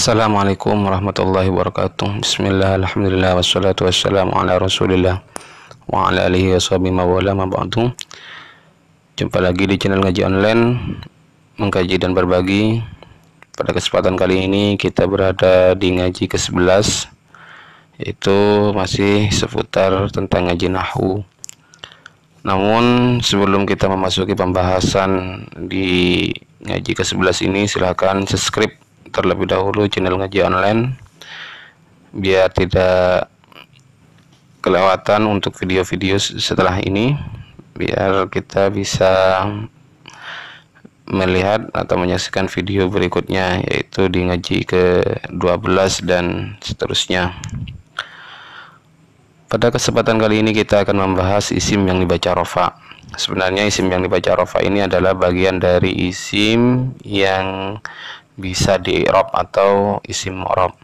Assalamualaikum warahmatullahi wabarakatuh. Bismillah, alhamdulillah, wassalatu wassalamu ala rasulillah wa ala alihi wa sahbihi mawala ma ba'du. Jumpa lagi di channel ngaji online, mengkaji dan berbagi. Pada kesempatan kali ini kita berada di ngaji ke-11, yaitu masih seputar tentang ngaji nahwu. Namun sebelum kita memasuki pembahasan di ngaji ke-11 ini, silahkan subscribe terlebih dahulu channel ngaji online biar tidak kelewatan untuk video-video setelah ini, biar kita bisa melihat atau menyaksikan video berikutnya, yaitu di ngaji ke-12 dan seterusnya. Pada kesempatan kali ini kita akan membahas isim yang dibaca rofa. Sebenarnya isim yang dibaca rofa ini adalah bagian dari isim yang bisa di-i'rab atau isim mu'rab.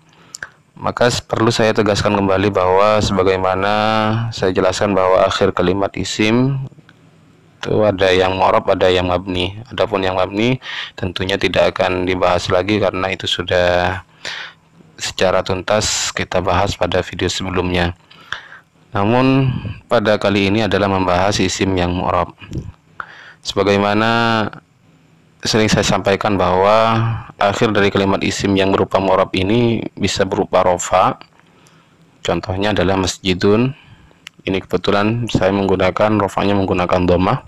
Maka perlu saya tegaskan kembali bahwa sebagaimana saya jelaskan bahwa akhir kalimat isim itu ada yang mu'rab, ada yang mabni. Adapun yang mabni tentunya tidak akan dibahas lagi karena itu sudah secara tuntas kita bahas pada video sebelumnya. Namun pada kali ini adalah membahas isim yang mu'rab. Sebagaimana sering saya sampaikan bahwa akhir dari kalimat isim yang berupa mu'rab ini bisa berupa rofa. Contohnya adalah masjidun. Ini kebetulan saya menggunakan rofanya menggunakan dhammah.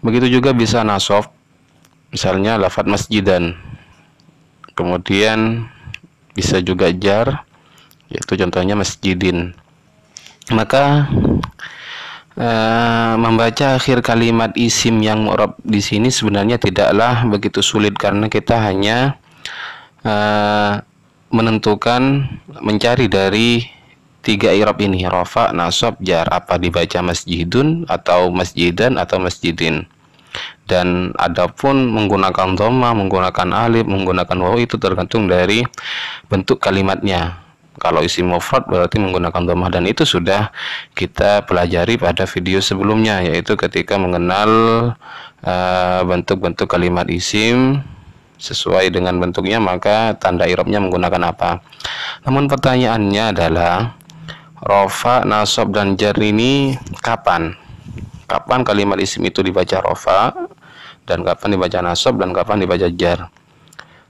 Begitu juga bisa nasab, misalnya lafadz masjidan. Kemudian bisa juga jar, yaitu contohnya masjidin. Maka membaca akhir kalimat isim yang mu'rab di sini sebenarnya tidaklah begitu sulit, karena kita hanya menentukan, mencari dari tiga i'rab ini, rafa, nasab, jar, apa dibaca masjidun atau masjidan atau masjidin. Dan adapun menggunakan dhammah, menggunakan alif, menggunakan waw, itu tergantung dari bentuk kalimatnya. Kalau isim mufrad berarti menggunakan dhammah, dan itu sudah kita pelajari pada video sebelumnya, yaitu ketika mengenal bentuk-bentuk kalimat isim sesuai dengan bentuknya maka tanda i'rabnya menggunakan apa. Namun pertanyaannya adalah rafa, nasab, dan jar ini kapan kalimat isim itu dibaca rafa, dan kapan dibaca nasab, dan kapan dibaca jar?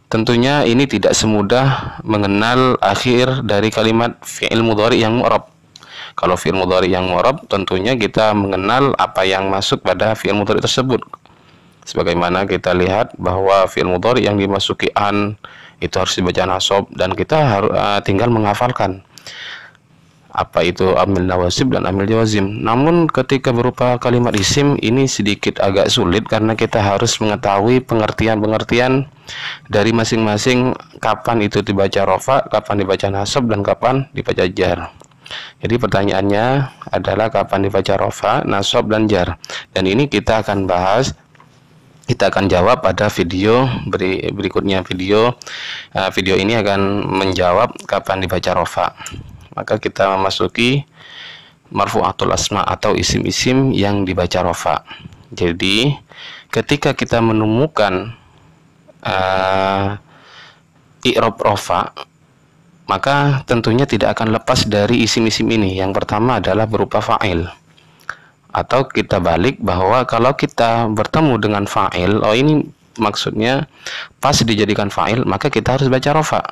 Tentunya ini tidak semudah mengenal akhir dari kalimat fi'il mudhari yang mu'rab. Kalau fi'il mudhari yang mu'rab, tentunya kita mengenal apa yang masuk pada fi'il mudhari tersebut. Sebagaimana kita lihat bahwa fi'il mudhari yang dimasuki an itu harus dibaca nasab, dan kita harus tinggal menghafalkan apa itu amil nawasib dan amil jawazim. Namun ketika berupa kalimat isim ini sedikit agak sulit, karena kita harus mengetahui pengertian-pengertian dari masing-masing, kapan itu dibaca rofa, kapan dibaca nasab, dan kapan dibaca jar. Jadi pertanyaannya adalah kapan dibaca rofa, nasab, dan jar. Dan ini kita akan bahas, kita akan jawab pada video berikutnya. Video ini akan menjawab kapan dibaca rofa. Maka kita memasuki marfu'atul asma atau isim-isim yang dibaca rofa. Jadi ketika kita menemukan i'rab rofa, maka tentunya tidak akan lepas dari isim-isim ini. Yang pertama adalah berupa fa'il, atau kita balik bahwa kalau kita bertemu dengan fa'il, oh ini maksudnya pas dijadikan fa'il, maka kita harus baca rofa.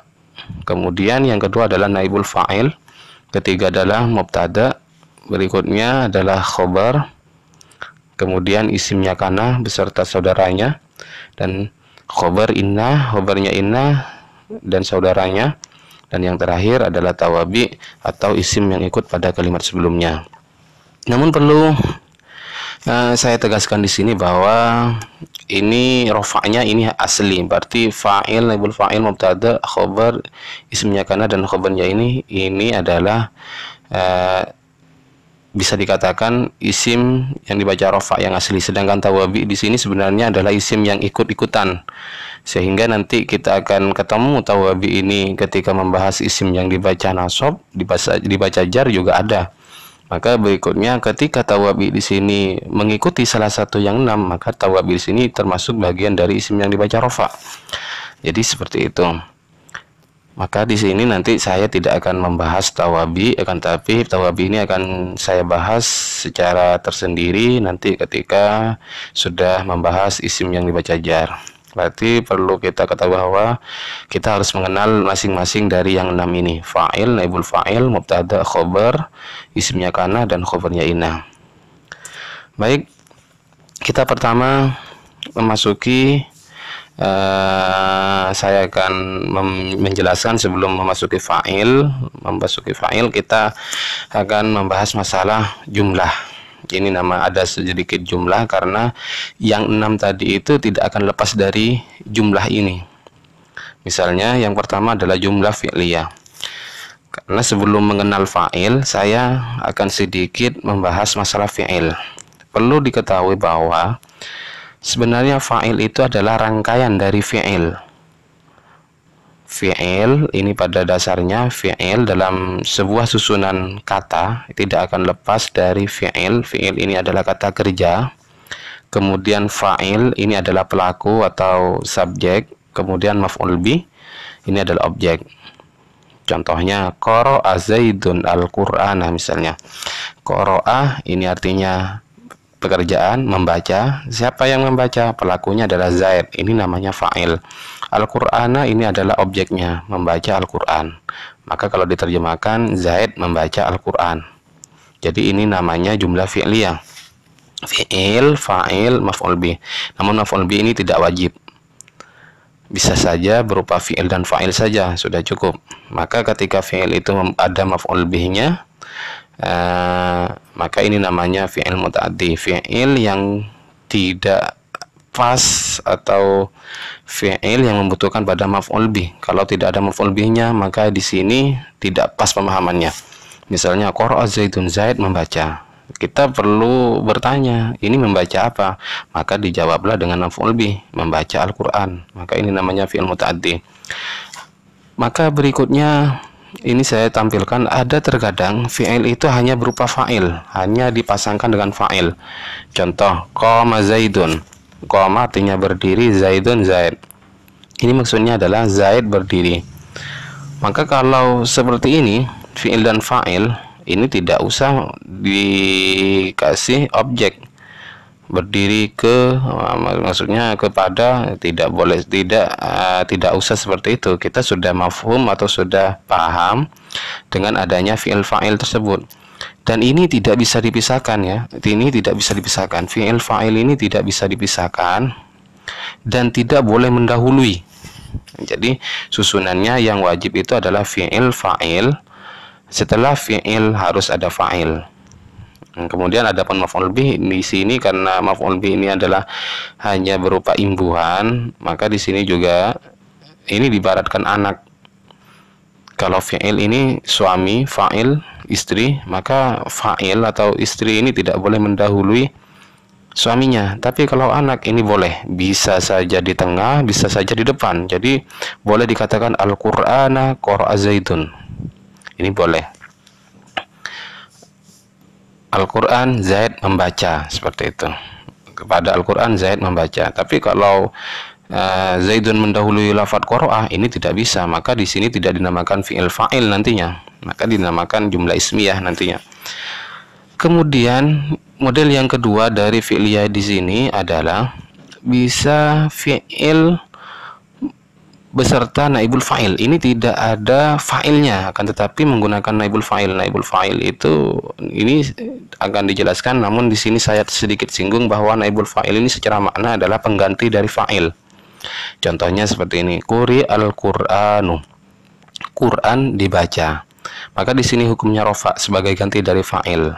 Kemudian yang kedua adalah naibul fa'il, ketiga adalah mubtada, berikutnya adalah khobar, kemudian isimnya kana beserta saudaranya, dan khobar inna, khobarnya inna dan saudaranya, dan yang terakhir adalah tawabi atau isim yang ikut pada kalimat sebelumnya. Namun perlu saya tegaskan di sini bahwa ini rofa'nya ini asli, berarti fa'il, naibul fa'il, mubtada, khobar, isimnya kana, dan khobarnya ini adalah bisa dikatakan isim yang dibaca rofa yang asli. Sedangkan tawabi di sini sebenarnya adalah isim yang ikut-ikutan, sehingga nanti kita akan ketemu tawabi ini ketika membahas isim yang dibaca nasab, dibaca jar juga ada. Maka berikutnya ketika tawabi di sini mengikuti salah satu yang 6, maka tawabi di sini termasuk bagian dari isim yang dibaca rofa. Jadi seperti itu. Maka di sini nanti saya tidak akan membahas tawabi, akan tapi tawabi ini akan saya bahas secara tersendiri nanti ketika sudah membahas isim yang dibaca jar. Berarti perlu kita ketahui bahwa kita harus mengenal masing-masing dari yang 6 ini: fa'il, naibul fa'il, mubtada, khobar, isimnya kana, dan khobarnya inna. Baik, kita pertama memasuki saya akan menjelaskan sebelum memasuki fa'il. Kita akan membahas masalah jumlah. Ini ada sedikit jumlah karena yang 6 tadi itu tidak akan lepas dari jumlah ini. Misalnya yang pertama adalah jumlah fi'liyah. Karena sebelum mengenal fa'il, saya akan sedikit membahas masalah fi'il. Perlu diketahui bahwa sebenarnya fa'il itu adalah rangkaian dari fi'il. Fi'il ini pada dasarnya, fi'il dalam sebuah susunan kata tidak akan lepas dari fi'il. Fi'il ini adalah kata kerja. Kemudian fa'il ini adalah pelaku atau subjek. Kemudian maf'ul bih ini adalah objek. Contohnya qara'a Zaidun al-Qur'ana misalnya. Qara'a ini artinya pekerjaan, membaca. Siapa yang membaca? Pelakunya adalah Zaid. Ini namanya fa'il. Al-Qur'ana ini adalah objeknya, membaca Al-Qur'an. Maka kalau diterjemahkan, Zaid membaca Al-Qur'an. Jadi ini namanya jumlah fi'liyah. Fi'il, fa'il, maf'ul bih. Namun maf'ul bih ini tidak wajib. Bisa saja berupa fi'il dan fa'il saja, sudah cukup. Maka ketika fi'il itu ada maf'ul bihnya, maka ini namanya fi'il muta'addi, fi'il yang tidak pas atau fi'il yang membutuhkan pada maf'ul bih. Kalau tidak ada maf'ul bihnya, maka di sini tidak pas pemahamannya. Misalnya qara'a Zaidun, Zaid membaca. Kita perlu bertanya, ini membaca apa? Maka dijawablah dengan maf'ul bih, membaca Al-Qur'an. Maka ini namanya fi'il muta'addi. Maka berikutnya ini saya tampilkan, ada terkadang fi'il itu hanya berupa fa'il, hanya dipasangkan dengan fa'il. Contoh, qama Zaidun. Qama artinya berdiri, Zaidun Zaid. Ini maksudnya adalah Zaid berdiri. Maka kalau seperti ini, fi'il dan fa'il ini tidak usah dikasih objek. Berdiri ke, maksudnya kepada, tidak boleh, tidak usah seperti itu. Kita sudah mafhum atau sudah paham dengan adanya fi'il fa'il tersebut. Dan ini tidak bisa dipisahkan ya. Ini tidak bisa dipisahkan. Fi'il fa'il ini tidak bisa dipisahkan dan tidak boleh mendahului. Jadi susunannya yang wajib itu adalah fi'il fa'il. Setelah fi'il harus ada fa'il. Kemudian ada pun maf'ul bih di sini, karena maf'ul bih ini adalah hanya berupa imbuhan, maka di sini juga ini diibaratkan anak. Kalau fi'il ini suami, fa'il istri, maka fa'il atau istri ini tidak boleh mendahului suaminya. Tapi kalau anak ini boleh, bisa saja di tengah, bisa saja di depan. Jadi boleh dikatakan Al-Qur'ana qara'a Zaidun. Ini boleh. Al-Quran Zaid membaca, seperti itu. Kepada Al-Quran Zaid membaca. Tapi kalau Zaidun mendahului lafadz qara'a, ini tidak bisa. Maka di sini tidak dinamakan fi'il fa'il nantinya. Maka dinamakan jumlah ismiyah nantinya. Kemudian model yang kedua dari fi'liyah di sini adalah bisa fi'il beserta naibul fa'il. Ini tidak ada fa'ilnya, akan tetapi menggunakan naibul fa'il. Naibul fa'il itu ini akan dijelaskan, namun di sini saya sedikit singgung bahwa naibul fa'il ini secara makna adalah pengganti dari fa'il. Contohnya seperti ini, quri al-Qur'anu. Quran dibaca. Maka di sini hukumnya rofa sebagai ganti dari fa'il.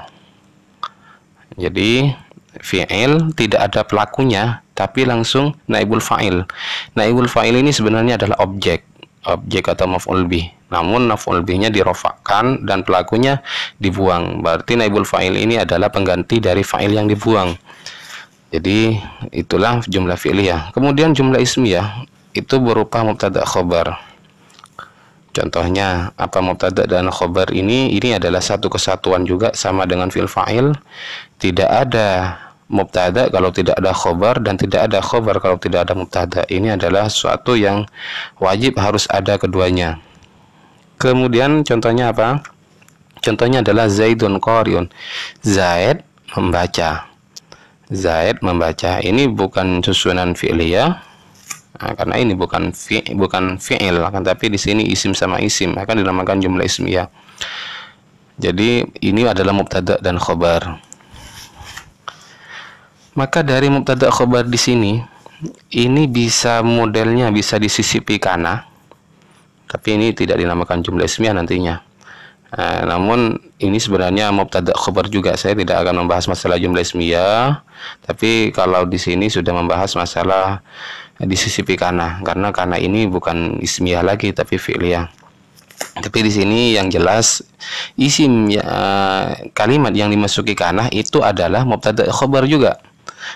Jadi fi'il tidak ada pelakunya, tapi langsung naibul fa'il. Naibul fa'il ini sebenarnya adalah objek atau maf'ul bih. Namun maf'ul bihnya dirofakkan dan pelakunya dibuang. Berarti naibul fa'il ini adalah pengganti dari fa'il yang dibuang. Jadi itulah jumlah fi'liyah. Kemudian jumlah ismiyah itu berupa mubtada khobar. Contohnya apa mubtada dan khobar ini adalah satu kesatuan juga, sama dengan fi'il fa'il. Tidak ada mubtada kalau tidak ada khobar, dan tidak ada khobar kalau tidak ada mubtada. Ini adalah suatu yang wajib harus ada keduanya. Kemudian contohnya apa? Contohnya adalah Zaidun qari'un. Zaid membaca. Zaid membaca. Ini bukan susunan fi'liyah. Nah, karena ini bukan fi'il, akan tapi di sini isim sama isim akan dinamakan jumlah ismiyah. Jadi ini adalah mubtada dan khobar. Maka dari mubtada khobar di sini, ini bisa modelnya bisa disisipi kana, tapi ini tidak dinamakan jumlah ismiyah nantinya. Namun ini sebenarnya mubtada khobar juga. Saya tidak akan membahas masalah jumlah ismiyah, tapi kalau di sini sudah membahas masalah disisipi kana, karena kana ini bukan ismiyah lagi tapi fi'liyah. Tapi di sini yang jelas isim kalimat yang dimasuki kana itu adalah mubtada khobar juga.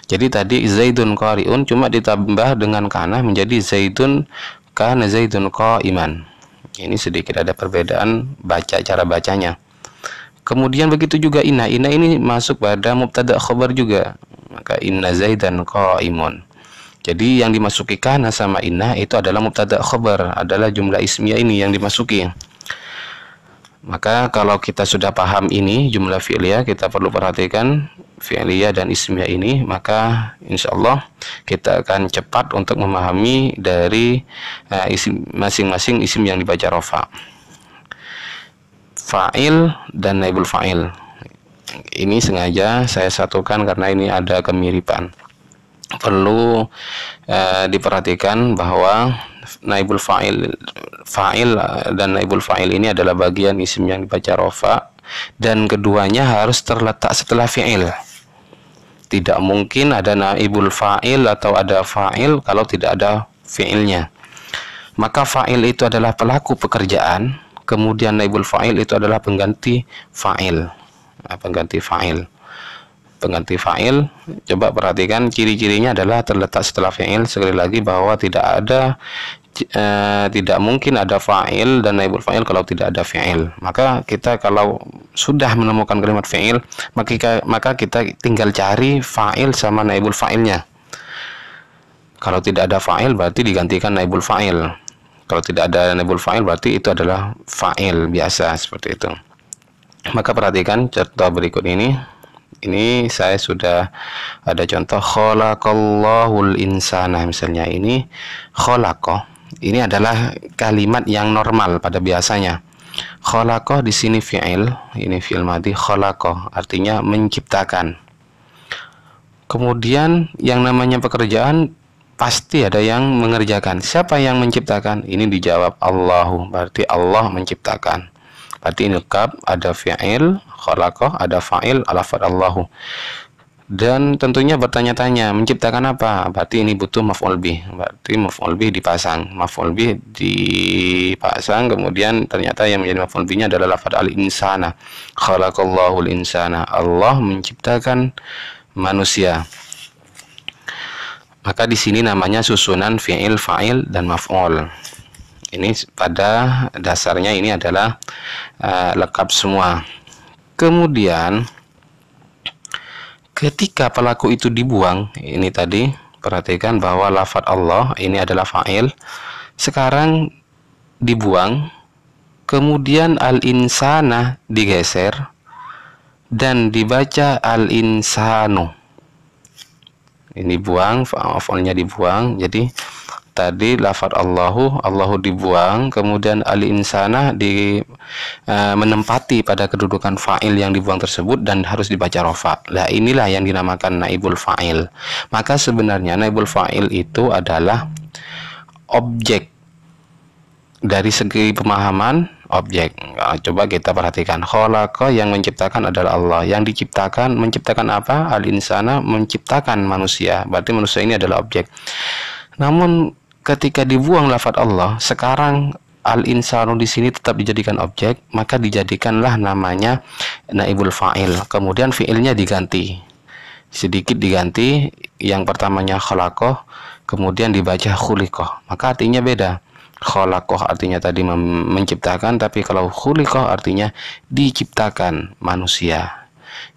Jadi tadi Zaidun qari'un cuma ditambah dengan kana menjadi Zaidun kana Zaidun qa'iman. Ini sedikit ada perbedaan cara bacanya. Kemudian begitu juga inna. Inna ini masuk pada mubtada khobar juga. Maka inna Zaidan qa'imun. Jadi yang dimasuki kana sama inna itu adalah mubtada khobar, adalah jumlah ismiyah ini yang dimasuki. Maka kalau kita sudah paham ini jumlah fi'liyah, kita perlu perhatikan fi'liyah dan ismiyah ini, maka insya Allah kita akan cepat untuk memahami dari masing-masing isim yang dibaca rofa. Fa'il dan naibul fa'il. Ini sengaja saya satukan karena ini ada kemiripan. Perlu diperhatikan bahwa naibul fa'il dan naibul fa'il ini adalah bagian isim yang dibaca rofa, dan keduanya harus terletak setelah fi'il. Tidak mungkin ada naibul fa'il atau ada fa'il kalau tidak ada fi'ilnya. Maka fa'il itu adalah pelaku pekerjaan, kemudian naibul fa'il itu adalah pengganti fa'il. Pengganti fa'il, coba perhatikan ciri-cirinya adalah terletak setelah fi'il. Sekali lagi bahwa tidak mungkin ada fa'il dan naibul fa'il kalau tidak ada fi'il. Maka kita kalau sudah menemukan kalimat fi'il, maka kita tinggal cari fa'il sama naibul fa'ilnya. Kalau tidak ada fa'il berarti digantikan naibul fa'il. Kalau tidak ada naibul fa'il berarti itu adalah fa'il biasa, seperti itu. Maka perhatikan contoh berikut ini. Ini saya sudah ada contoh khalaqallahul insana, misalnya ini khalaqa. Ini adalah kalimat yang normal pada biasanya. Khalaqa di sini fi'il, ini fi'il madhi, khalaqa artinya menciptakan. Kemudian yang namanya pekerjaan pasti ada yang mengerjakan. Siapa yang menciptakan? Ini dijawab Allahu, berarti Allah menciptakan. Berarti ini lengkap, ada fi'il khalaqah, ada fa'il lafadz Allahu. Dan tentunya bertanya-tanya, menciptakan apa? Berarti ini butuh maf'ul bih. Berarti maf'ul bih dipasang. Maf'ul bih dipasang, kemudian ternyata yang menjadi maf'ul bihnya adalah lafadz al-insana. Khalaqallahul insana. Allah menciptakan manusia. Maka di sini namanya susunan fi'il, fa'il dan maf'ul. Ini pada dasarnya ini adalah lengkap semua. Kemudian ketika pelaku itu dibuang, ini tadi perhatikan bahwa lafadz Allah ini adalah fa'il. Sekarang dibuang, kemudian al-insana digeser dan dibaca al-insanu. Ini buang, fa'ilnya dibuang. Jadi tadi lafadz Allahu dibuang, kemudian al-insana menempati pada kedudukan fa'il yang dibuang tersebut dan harus dibaca rofa. Nah, inilah yang dinamakan naibul fa'il. Maka sebenarnya naibul fa'il itu adalah objek. Dari segi pemahaman objek. Nah, coba kita perhatikan, khalaqa yang menciptakan adalah Allah, yang menciptakan apa? Al-insana menciptakan manusia. Berarti manusia ini adalah objek. Namun ketika dibuang lafadz Allah, sekarang al-insanu di sini tetap dijadikan objek, maka dijadikanlah namanya naibul fa'il. Kemudian fi'ilnya diganti. Sedikit diganti, yang pertamanya khalaqah, kemudian dibaca khuliqah. Maka artinya beda. Khalaqah artinya tadi menciptakan, tapi kalau khuliqah artinya diciptakan manusia.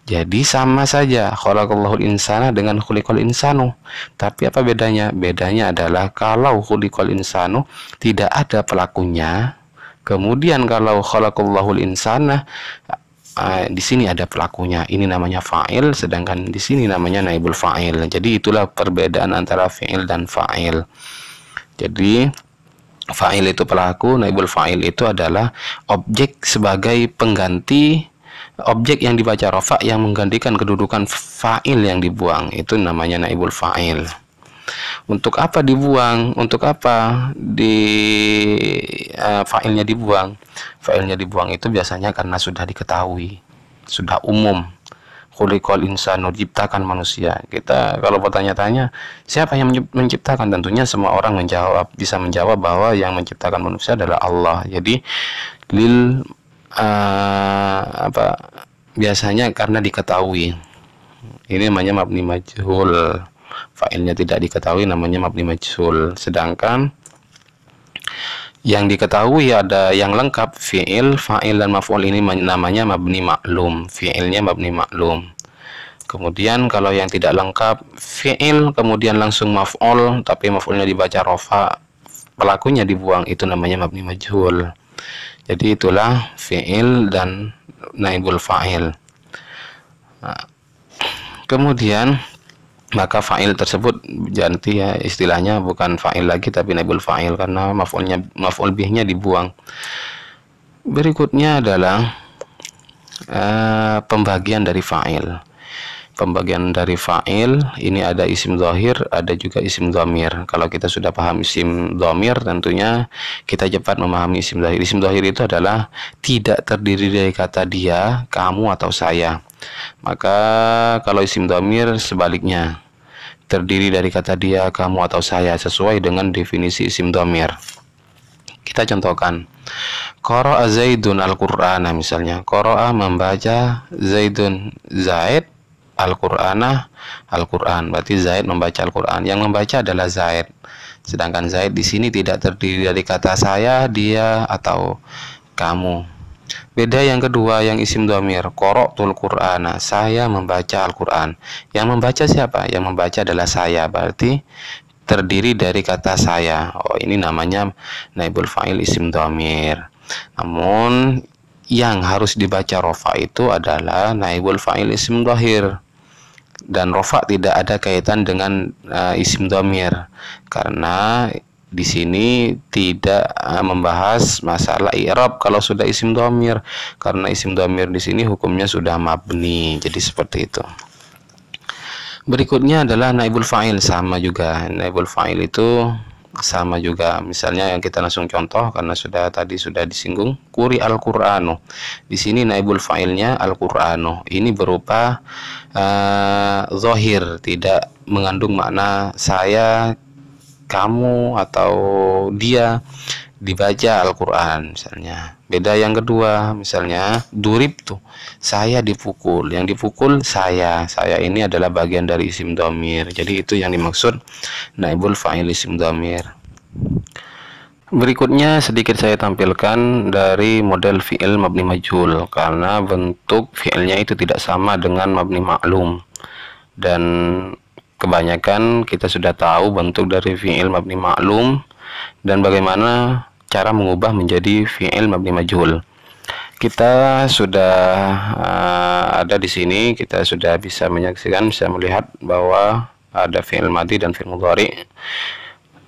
Jadi sama saja khalaqallahul insana dengan khuliqal insanu. Tapi apa bedanya? Bedanya adalah kalau khuliqal insanu tidak ada pelakunya, Kemudian kalau khalaqallahul insana, di sini ada pelakunya, ini namanya fa'il, sedangkan di sini namanya naibul fa'il. Jadi itulah perbedaan antara fi'il dan fa'il. Jadi fa'il itu pelaku, naibul fa'il itu adalah objek sebagai pengganti objek yang dibaca rafa yang menggantikan kedudukan fa'il yang dibuang. Itu namanya naibul fa'il. Untuk apa dibuang? Untuk apa fa'ilnya dibuang? Fa'ilnya dibuang itu biasanya karena sudah diketahui, sudah umum. Khuliqal insanu, diciptakan manusia. Kita kalau bertanya-tanya siapa yang menciptakan, tentunya semua orang bisa menjawab bahwa yang menciptakan manusia adalah Allah. Jadi biasanya karena diketahui. Ini namanya mabni majhul. Fa'ilnya tidak diketahui namanya mabni majhul. Sedangkan yang diketahui ada yang lengkap, fi'il, fa'il dan maf'ul, ini namanya mabni maklum. Fi'ilnya mabni maklum. Kemudian kalau yang tidak lengkap, fi'il kemudian langsung maf'ul tapi maf'ulnya dibaca rafa, pelakunya dibuang, itu namanya mabni majhul. Jadi itulah fi'il dan naibul fa'il. Nah, kemudian maka fa'il tersebut ganti ya, istilahnya bukan fa'il lagi tapi naibul fa'il karena maf'ul bihnya dibuang. Berikutnya adalah pembagian dari fa'il. Pembagian dari fa'il ini ada isim zahir, ada juga isim dhamir. Kalau kita sudah paham isim dhamir, tentunya kita cepat memahami isim zahir. Isim zahir itu adalah tidak terdiri dari kata dia, kamu atau saya. Maka kalau isim dhamir sebaliknya, terdiri dari kata dia, kamu atau saya, sesuai dengan definisi isim dhamir. Kita contohkan, qara'a Zaidun al-Qur'ana, misalnya qara'a membaca, Zaidun Zaid, al-Qur'ana Al-Qur'an, berarti Zaid membaca Al-Qur'an. Yang membaca adalah Zaid. Sedangkan Zaid di sini tidak terdiri dari kata saya, dia atau kamu. Beda yang kedua yang isim dhamir, qara'tul Qur'ana, saya membaca Al-Qur'an. Yang membaca siapa? Yang membaca adalah saya, berarti terdiri dari kata saya. Oh, ini namanya naibul fa'il isim dhamir. Namun yang harus dibaca rofa itu adalah naibul fa'il isim dhahir, dan rofa tidak ada kaitan dengan isim dhamir karena di sini tidak membahas masalah i'rab kalau sudah isim dhamir, karena isim dhamir di sini hukumnya sudah mabni. Jadi seperti itu. Berikutnya adalah naibul fa'il, sama juga. Naibul fa'il itu sama juga. Misalnya yang kita langsung contoh karena tadi sudah disinggung, quri al-Qur'anu. Di sini naibul fa'ilnya al-Qur'anu. Ini berupa zahir, tidak mengandung makna saya, kamu atau dia, dibaca Al-Qur'an misalnya. Beda yang kedua, misalnya duribtu, saya dipukul. Yang dipukul saya ini adalah bagian dari isim dhamir. Jadi itu yang dimaksud naibul fa'il isim dhamir. Berikutnya sedikit saya tampilkan dari model fi'il mabni majhul, karena bentuk fi'ilnya itu tidak sama dengan mabni maklum, dan kebanyakan kita sudah tahu bentuk dari fi'il mabni maklum dan bagaimana cara mengubah menjadi fi'il mabni majhul. Kita sudah ada di sini, kita sudah bisa menyaksikan, bisa melihat bahwa ada fi'il madhi dan fi'il mudhari.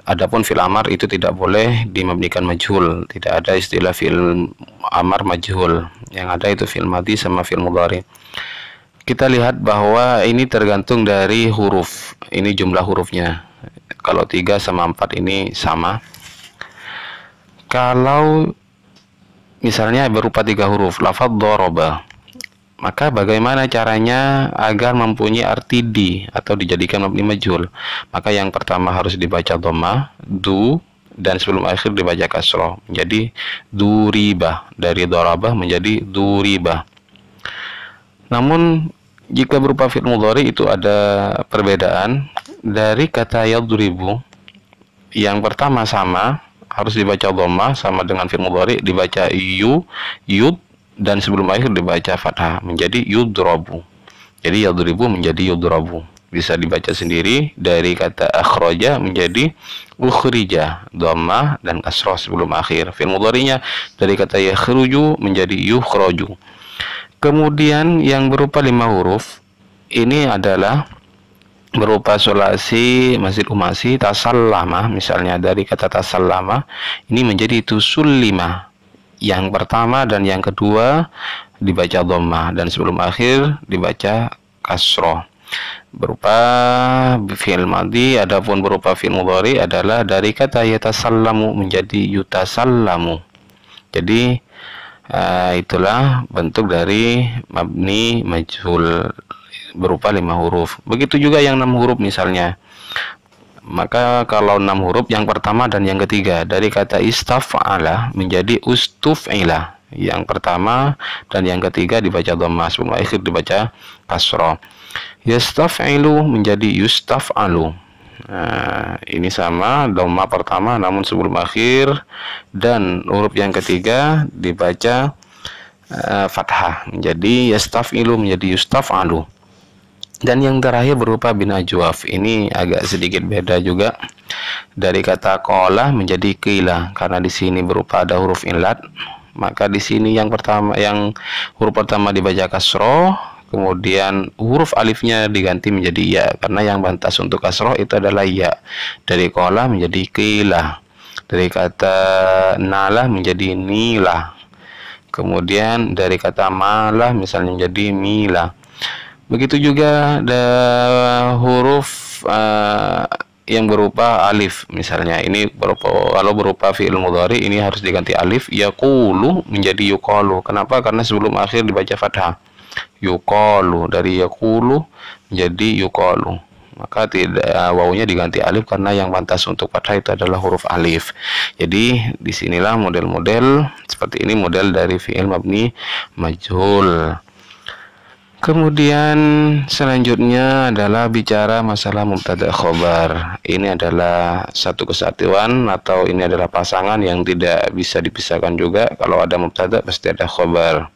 Adapun fi'il amar itu tidak boleh dimabnikan majhul, tidak ada istilah fi'il amar majhul. Yang ada itu fi'il madhi sama fi'il mudhari. Kita lihat bahwa ini tergantung dari huruf. Ini jumlah hurufnya. Kalau 3 sama 4 ini sama. Kalau misalnya berupa 3 huruf, lafadz daraba, maka bagaimana caranya agar mempunyai arti di atau dijadikan mabni majhul? Maka yang pertama harus dibaca dhammah, du, dan sebelum akhir dibaca kasrah, menjadi duriba. Dari darabah menjadi duriba. Namun jika berupa fi'il mudhari itu ada perbedaan. Dari kata yadribu, yang pertama sama, harus dibaca dhammah, sama dengan fi'il mudhari dibaca yud, dan sebelum akhir dibaca fathah menjadi yudrabu. Jadi yadribu menjadi yudrabu. bisa dibaca sendiri dari kata akhraja menjadi ukhrija, dhammah dan kasrah sebelum akhir. Fi'il mudhari'nya dari kata yakhruju menjadi yukhraju. Kemudian yang berupa 5 huruf ini adalah berupa sulasi mazid umasi tasallama, misalnya dari kata tasallama ini menjadi tusullima. Yang pertama dan yang kedua dibaca dhammah dan sebelum akhir dibaca kasroh. Berupa fi'il madhi, adapun berupa fi'il mudhari adalah dari kata yatasallamu menjadi yutasallamu. Jadi itulah bentuk dari mabni majhul berupa 5 huruf. Begitu juga yang 6 huruf misalnya. Maka kalau 6 huruf yang pertama dan yang ketiga dari kata istaf'ala menjadi ustuf'ila. Yang pertama dan yang ketiga dibaca dhammah, sebelum akhir dibaca kasrah. Yastaf'ilu menjadi yustaf'alu. Ini sama dhammah pertama namun sebelum akhir, dan huruf yang ketiga dibaca fathah menjadi yastaf'ilu menjadi yustaf'alu. Dan yang terakhir berupa bin ajwaf. Ini agak sedikit beda juga dari kata qala menjadi qila, karena di sini berupa ada huruf illat. Maka di sini yang huruf pertama dibaca kasroh, kemudian huruf alifnya diganti menjadi ya, karena yang pantas untuk kasroh itu adalah ya. Dari qala menjadi qila, dari kata nala menjadi nila, kemudian dari kata malah misalnya menjadi mila. Begitu juga ada huruf yang berupa alif, misalnya ini kalau berupa fi'il mudhari ini harus diganti alif, yaqulu menjadi yuqalu. Kenapa? Karena sebelum akhir dibaca fathah. Yuqalu, dari yaqulu menjadi yuqalu. Maka tidak wawunya diganti alif karena yang pantas untuk fathah itu adalah huruf alif. Jadi disinilah model-model seperti ini model dari fi'il mabni majhul. Kemudian selanjutnya adalah bicara masalah mubtada khobar. Ini adalah satu kesatuan atau ini adalah pasangan yang tidak bisa dipisahkan juga. Kalau ada mubtada pasti ada khobar.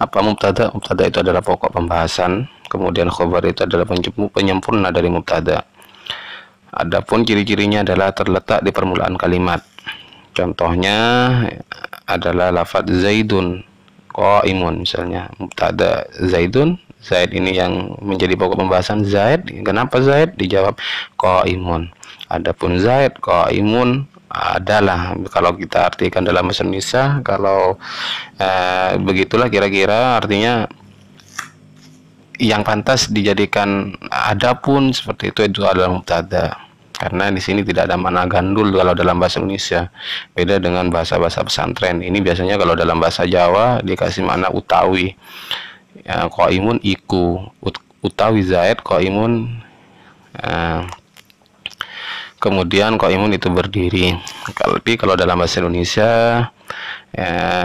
Apa mubtada? Mubtada itu adalah pokok pembahasan. Kemudian khobar itu adalah penyempurna dari mubtada. Adapun ciri-cirinya adalah terletak di permulaan kalimat. Contohnya adalah lafadz zaidun qaimun, misalnya mubtada zaidun, zaid ini yang menjadi pokok pembahasan. Zaid, kenapa zaid? Dijawab qaimun. Adapun zaid qaimun adalah, kalau kita artikan dalam bahasa Indonesia, kalau begitulah kira-kira artinya yang pantas dijadikan adapun seperti itu adalah mubtada. Karena di sini tidak ada makna gandul kalau dalam bahasa Indonesia. Beda dengan bahasa-bahasa pesantren. Ini biasanya kalau dalam bahasa Jawa dikasih makna utawi. Ya, qaimun iku, utawi zaid qaimun. Kemudian qaimun itu berdiri. Tapi kalau dalam bahasa Indonesia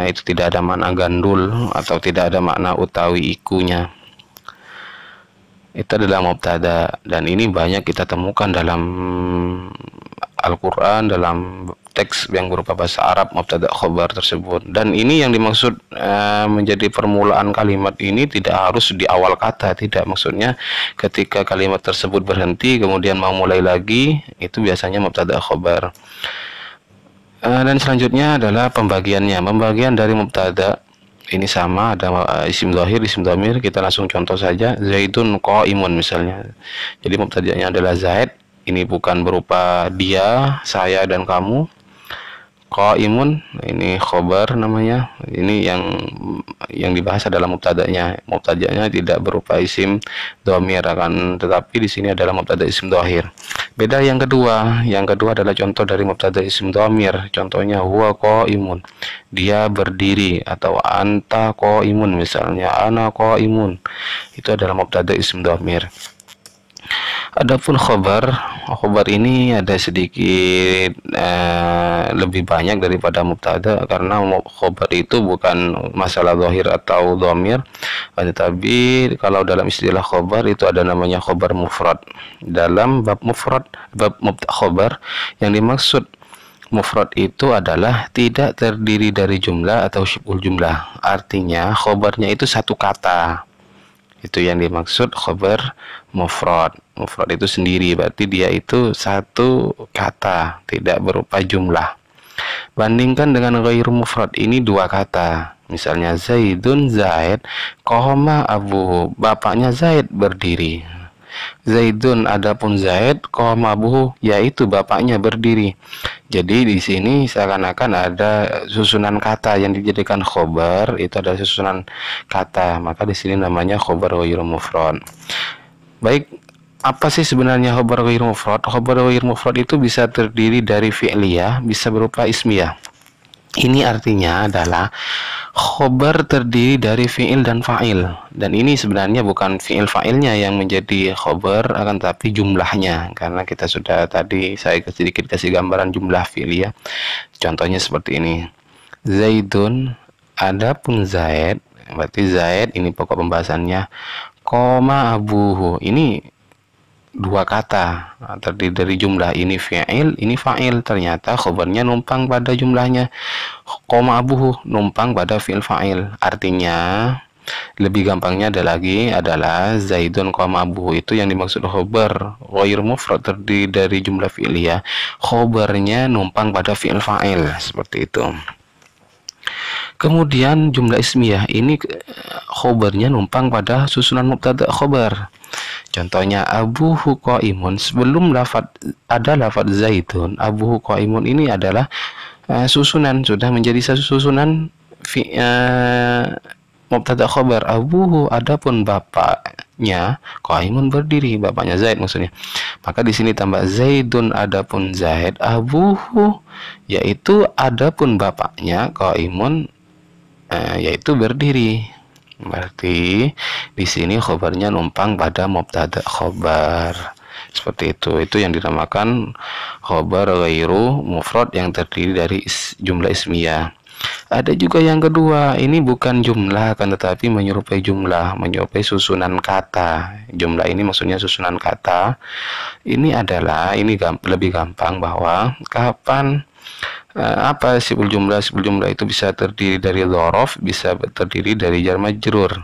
itu tidak ada makna gandul atau tidak ada makna utawi ikunya. Itu adalah mubtada, dan ini banyak kita temukan dalam Al-Quran, dalam teks yang berupa bahasa Arab mubtada khobar tersebut. Dan ini yang dimaksud menjadi permulaan kalimat ini tidak harus di awal kata, tidak. Maksudnya ketika kalimat tersebut berhenti kemudian mau mulai lagi, itu biasanya mubtada khobar. Dan selanjutnya adalah pembagiannya. Pembagian dari mubtada ini sama, ada isim zahir, isim dhamir. Kita langsung contoh saja, zaidun qaimun misalnya. Jadi mubtada'nya adalah zaid, ini bukan berupa dia, saya dan kamu. Qaimun ini khobar namanya. Ini yang dibahas adalah mubtada'nya. Mubtada'nya tidak berupa isim dhamir, akan tetapi di sini adalah mubtada isim zahir. Beda yang kedua. Yang kedua adalah contoh dari mubtada isim dhamir. Contohnya huwa qaimun, dia berdiri, atau anta qaimun misalnya, ana qaimun. Itu adalah mubtada isim dhamir. Adapun khobar ini ada sedikit lebih banyak daripada mubtada, karena khobar itu bukan masalah zahir atau dhamir, tetapi kalau dalam istilah khobar itu ada namanya khobar mufrad. Dalam bab mufrad, bab khobar, yang dimaksud mufrad itu adalah tidak terdiri dari jumlah atau syibul jumlah. Artinya khobarnya itu satu kata. Itu yang dimaksud khobar mufrad. Mufrad itu sendiri, berarti dia itu satu kata, tidak berupa jumlah. Bandingkan dengan ghairu mufrad, ini dua kata. Misalnya Zaidun Zaid, kohoma abuhu, bapaknya Zaid berdiri. Zaidun adapun Zaid, kohoma abuhu, yaitu bapaknya berdiri. Jadi di sini seakan-akan ada susunan kata yang dijadikan khobar, itu ada susunan kata, maka di sini namanya khobar ghairu mufrad. Baik, apa sih sebenarnya khobar ghairu mufrad? Khobar ghairu mufrad itu bisa terdiri dari fi'liyah, bisa berupa ismiyah. Ini artinya adalah khobar terdiri dari fi'il dan fa'il, dan ini sebenarnya bukan fi'il fa'ilnya yang menjadi khobar, akan tapi jumlahnya, karena kita sudah tadi saya sedikit kasih gambaran jumlah fi'liyah. Contohnya seperti ini, Zaidun adapun Zaid, berarti Zaid ini pokok pembahasannya, koma abuhu, ini dua kata terdiri dari jumlah, ini fi'il, ini fa'il. Ternyata khobarnya numpang pada jumlahnya, koma abuhu numpang pada fi'il fa'il. Artinya lebih gampangnya adalah Zaidun koma abuhu itu yang dimaksud khobar ghairu mufrad terdiri dari jumlah fi'liyah, khobarnya numpang pada fi'il fa'il, seperti itu. Kemudian jumlah ismiyah ini khobarnya numpang pada susunan mubtada khobar. Contohnya abuhu qaimun, sebelum ada lafadz Zaidun, abuhu qaimun ini adalah susunan, sudah menjadi satu susunan mubtada khobar. Abuhu adapun bapaknya, qaimun berdiri, bapaknya Zaid maksudnya. Maka di sini tambah Zaidun adapun Zaid, abuhu yaitu adapun bapaknya, qaimun yaitu berdiri. Berarti di sini khobarnya numpang pada mubtada khobar, seperti itu. Itu yang dinamakan khobar ghairu mufrad yang terdiri dari jumlah ismiyah. Ada juga yang kedua, ini bukan jumlah kan, tetapi menyerupai jumlah, menyerupai susunan kata. Jumlah ini maksudnya susunan kata. Ini adalah lebih gampang bahwa kapan apa siful jumlah? Siful jumlah itu bisa terdiri dari dzaraf, bisa terdiri dari jar majrur.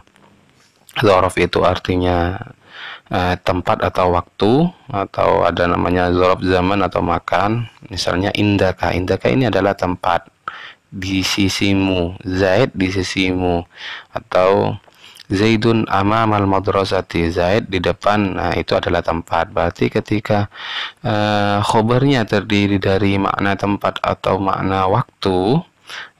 Dzaraf itu artinya tempat atau waktu, atau ada namanya dzaraf zaman atau makan. Misalnya indaka, indaka ini adalah tempat, di sisimu, Zaid di sisimu, atau Zaidun amamal madrasati, Zaid di depan. Nah, itu adalah tempat. Berarti ketika khobarnya terdiri dari makna tempat atau makna waktu,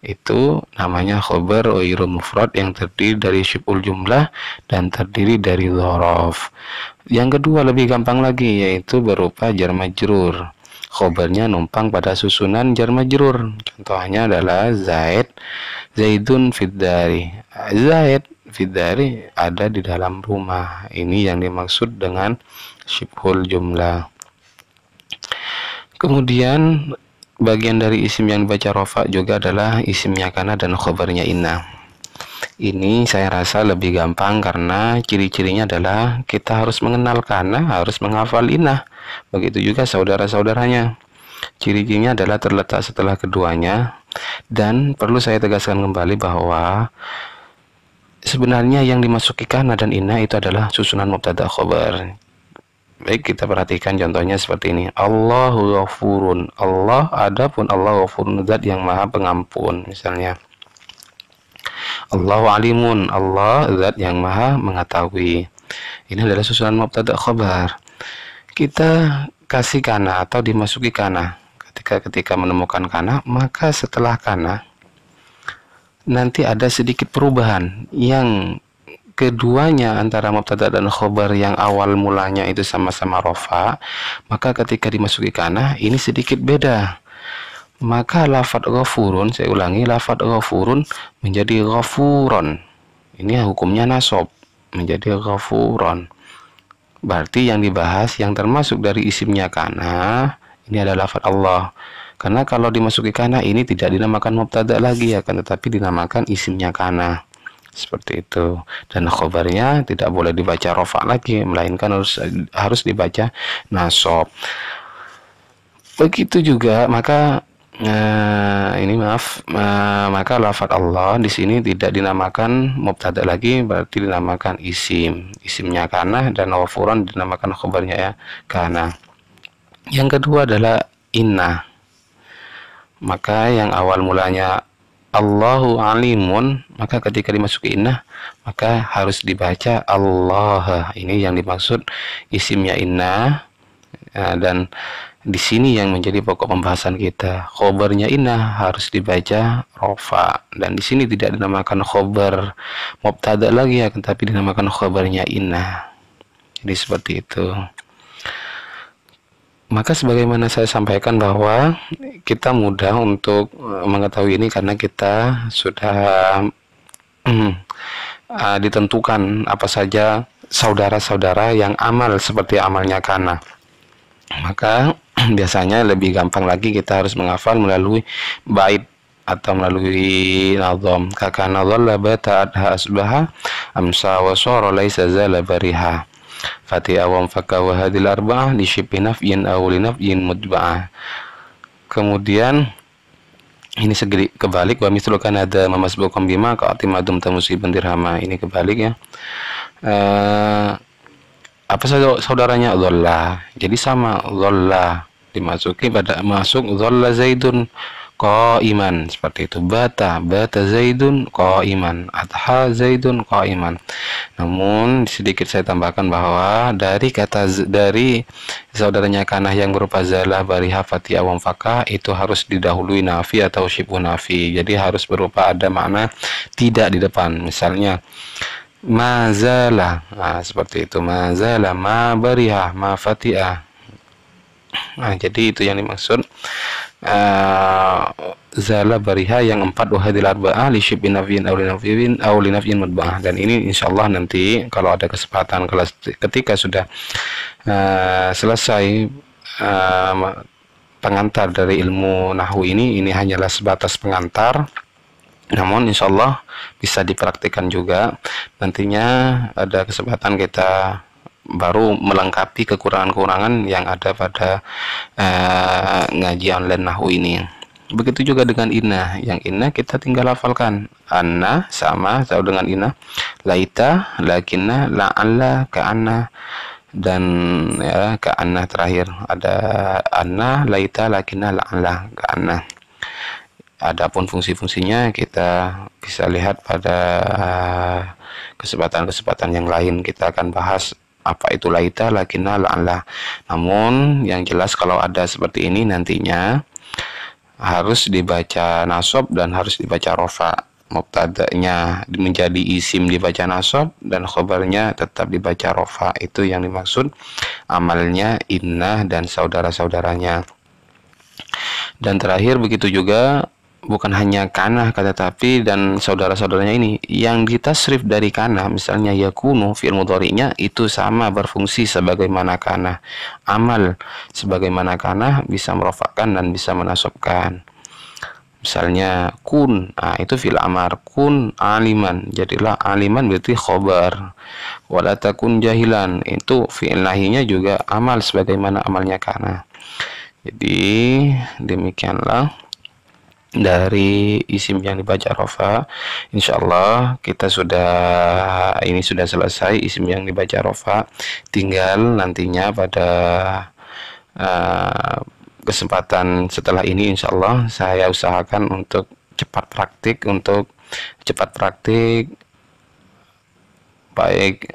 itu namanya khobar ghairu mufrad yang terdiri dari syibul jumlah dan terdiri dari dzaraf. Yang kedua lebih gampang lagi, yaitu berupa jar majrur. Khobarnya numpang pada susunan jar majrur. Contohnya adalah Zaidun fiddari, Zaid fiddari ada di dalam rumah. Ini yang dimaksud dengan syibhul jumlah. Kemudian bagian dari isim yang dibaca rofa juga adalah isimnya kana dan khobarnya inna. Ini saya rasa lebih gampang karena ciri-cirinya adalah kita harus mengenal kana, harus menghafal inna. Begitu juga saudara-saudaranya. Ciri-cirinya adalah terletak setelah keduanya, dan perlu saya tegaskan kembali bahwa sebenarnya yang dimasuki kana dan inna itu adalah susunan mubtada khobar. Baik, kita perhatikan contohnya seperti ini. Allahu ghafurun, Allah adapun Allah ghafurun, zat yang maha pengampun. Misalnya Allahu alimun, Allah zat yang maha mengetahui. Ini adalah susunan mubtada khobar. Kita kasih kana atau dimasuki kana. Ketika menemukan kana, maka setelah kana nanti ada sedikit perubahan, yang keduanya antara mubtada dan khobar yang awal mulanya itu sama-sama rofa, maka ketika dimasuki kana ini sedikit beda. Maka lafadz ghafurun, saya ulangi, lafadz ghafurun menjadi ghafuron. Ini hukumnya nasab menjadi ghafuron. Berarti yang dibahas yang termasuk dari isimnya kana ini adalah lafadz Allah. Karena kalau dimasuki kana ini tidak dinamakan mubtada lagi, akan tetapi dinamakan isimnya kana. Seperti itu. Dan khobarnya tidak boleh dibaca rofa lagi, melainkan harus dibaca nasab. Begitu juga, maka Ini maaf, maka lafadz Allah di sini tidak dinamakan mubtada lagi, berarti dinamakan isimnya kana, dan ghafuran dinamakan khabarnya ya kana. Yang kedua adalah inna, maka yang awal mulanya Allahu alimun, maka ketika dimasuki inna maka harus dibaca Allah. Ini yang dimaksud isimnya inna. Dan di sini yang menjadi pokok pembahasan kita, khobarnya inna harus dibaca rofa, dan di sini tidak dinamakan khobar mubtada lagi ya, tetapi dinamakan khobarnya inna. Jadi seperti itu. Maka sebagaimana saya sampaikan bahwa kita mudah untuk mengetahui ini karena kita sudah ditentukan apa saja saudara-saudara yang amal seperti amalnya kana. Maka biasanya lebih gampang lagi kita harus menghafal melalui bait atau melalui nazam. Kakana dhalla bata adha asbaha amsa wa sara laisa zala bariha fatiha wa fakka wa hadil arba'ah li shibhi nafyin aw li nafyin mudba'ah. Kemudian ini segeri kebalik, wa mislu kan ada mamasbuqam bima ka atimadum tamusibun dirhama. Ini kebalik ya. Apa saja saudaranya dhalla, jadi sama dhalla dimasuki pada masuk dhalla zaidun qaiman, seperti itu. Bata zaidun qaiman, adha zaidun qaiman. Namun sedikit saya tambahkan bahwa dari saudaranya kanah yang berupa zalah, bariha, fatihah, wamfaka itu harus didahului nafi atau syibhu nafi, jadi harus berupa ada makna tidak di depan. Misalnya mazala, seperti itu. Mazala, ma barihah, ma fatihah. Jadi itu yang dimaksud zala bariha yang 4 wahadil arba'ah li syibhi nafyin aw li nafyin mudba'ah. Dan ini insyaallah nanti kalau ada kesempatan ketika sudah selesai pengantar dari ilmu nahwu ini hanyalah sebatas pengantar. Namun insya Allah bisa dipraktikkan juga. Nantinya ada kesempatan kita baru melengkapi kekurangan-kekurangan yang ada pada ngaji online nahwu ini. Begitu juga dengan inna. Yang inna kita tinggal hafalkan. Anna sama dengan inna. Laita, lakinna, la'alla, ka'anna, dan ya ka'anna terakhir. Ada anna, laita, lakinna, la'alla, ka'anna. Adapun fungsi-fungsinya kita bisa lihat pada kesempatan-kesempatan yang lain. Kita akan bahas apa itu laita, lakinna, la'alla. Namun yang jelas kalau ada seperti ini nantinya harus dibaca nasab dan harus dibaca rofa. Mubtada'nya menjadi isim dibaca nasab dan khobarnya tetap dibaca rofa. Itu yang dimaksud amalnya inna dan saudara-saudaranya. Dan terakhir begitu juga bukan hanya kana tetapi dan saudara-saudaranya ini yang ditasrif dari kana, misalnya yakunu fi'il mudhari'nya itu sama berfungsi sebagaimana kana, amal sebagaimana kana, bisa merofakkan dan bisa menasabkan. Misalnya kun, itu fi'il amar, kun aliman, jadilah aliman berarti khobar. Wala takun jahilan, itu fi'il nahinya juga amal sebagaimana amalnya kana. Jadi demikianlah dari isim yang dibaca rofa. Insyaallah kita sudah selesai isim yang dibaca rofa. Tinggal nantinya pada kesempatan setelah ini insyaallah saya usahakan untuk cepat praktik baik.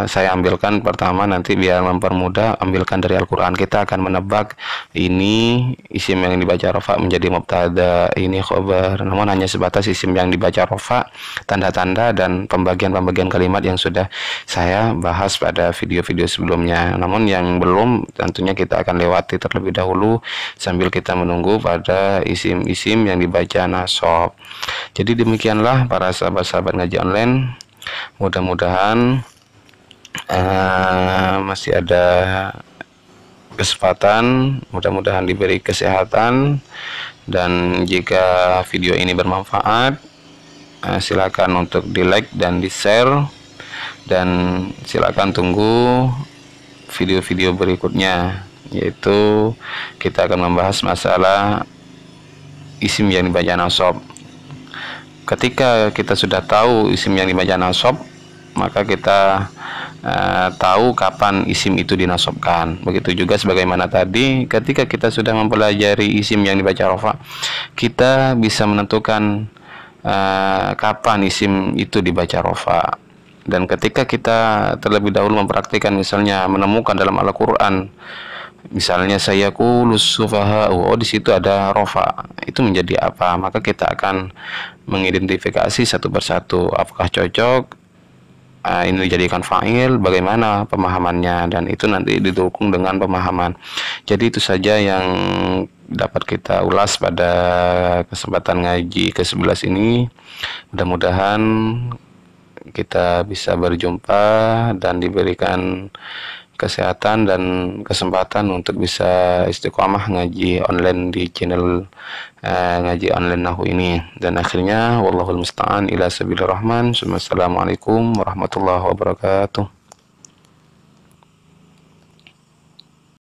Saya ambilkan pertama nanti biar mempermudah, ambilkan dari Al-Quran. Kita akan menebak ini isim yang dibaca rofa menjadi mubtada, ini khobar. Namun hanya sebatas isim yang dibaca rofa, tanda-tanda dan pembagian-pembagian kalimat yang sudah saya bahas pada video-video sebelumnya. Namun yang belum tentunya kita akan lewati terlebih dahulu sambil kita menunggu pada isim-isim yang dibaca nasab. Jadi demikianlah para sahabat-sahabat ngaji online. Mudah-mudahan masih ada kesempatan, mudah-mudahan diberi kesehatan, dan jika video ini bermanfaat silakan untuk di like dan di share, dan silakan tunggu video-video berikutnya, yaitu kita akan membahas masalah isim yang dibaca nasab. Ketika kita sudah tahu isim yang dibaca nasab, maka kita tahu kapan isim itu dinasobkan. Begitu juga sebagaimana tadi, ketika kita sudah mempelajari isim yang dibaca rafa, kita bisa menentukan kapan isim itu dibaca rafa. Dan ketika kita terlebih dahulu mempraktikkan, misalnya menemukan dalam Al-Qur'an, misalnya saya kulus sufaha, oh di situ ada rofa, itu menjadi apa, maka kita akan mengidentifikasi satu persatu apakah cocok ini dijadikan fa'il, bagaimana pemahamannya, dan itu nanti didukung dengan pemahaman. Jadi itu saja yang dapat kita ulas pada kesempatan ngaji ke-11 ini. Mudah-mudahan kita bisa berjumpa dan diberikan kesehatan dan kesempatan untuk bisa istiqomah ngaji online di channel ngaji online Nahwu ini. Dan akhirnya wallahul musta'an ila sabilir rahman. Assalamualaikum warahmatullahi wabarakatuh.